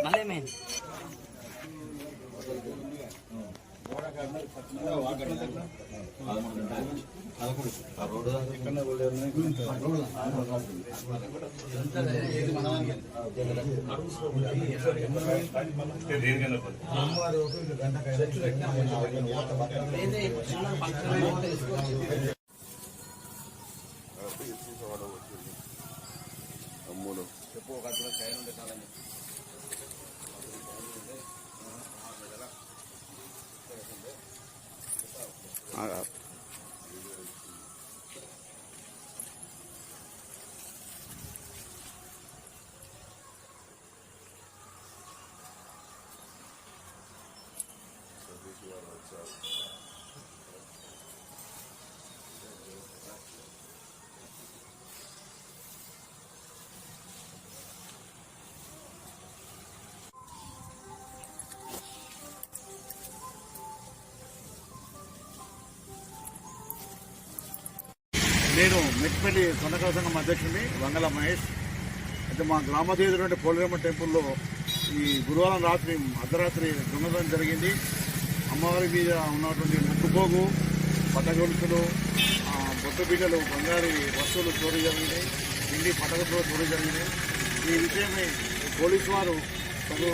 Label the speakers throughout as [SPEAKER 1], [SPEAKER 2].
[SPEAKER 1] మళ్ళీ మెయిన్
[SPEAKER 2] అమ్ములు చెప్పు ఒక చైన్ ఉండే కాదని
[SPEAKER 3] నేను మెట్పల్లి సొంతకాల సంఘం అధ్యక్షుడిని వంగల మహేష్. అయితే మా గ్రామ దేవత పోలేరమ్మ టెంపుల్లో ఈ గురువారం రాత్రి అర్ధరాత్రి దొంగతనం జరిగింది. అమ్మవారి మీద ఉన్నటువంటి ముక్కుపోగు, పట్టగొలుసులు, బొట్టు బిడ్డలు, బంగారు వస్తువులు చోరీ జరిగినాయి. పిండి పట్టగొలుసులు చోరీ జరిగినాయి. ఈ విషయమై పోలీసు వారు తగు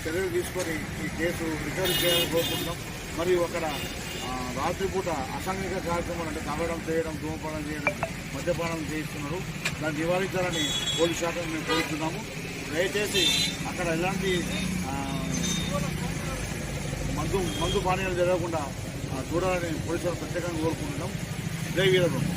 [SPEAKER 3] చర్యలు తీసుకొని ఈ కేసు రికవరీ చేయాలని కోరుకుంటున్నాం. మరియు అక్కడ రాత్రిపూట అసాంఘిక కార్యక్రమాలు అంటే తాగడం చేయడం, ధూమపానం చేయడం, మద్యపానం చేయిస్తున్నారు. దాన్ని నివారించాలని పోలీస్ శాఖ మేము కోరుతున్నాము. దయచేసి అక్కడ ఎలాంటి మందు పానీయాలు జరగకుండా చూడాలని పోలీసులు ప్రత్యేకంగా కోరుకుంటున్నాం. జై వీరభద్ర.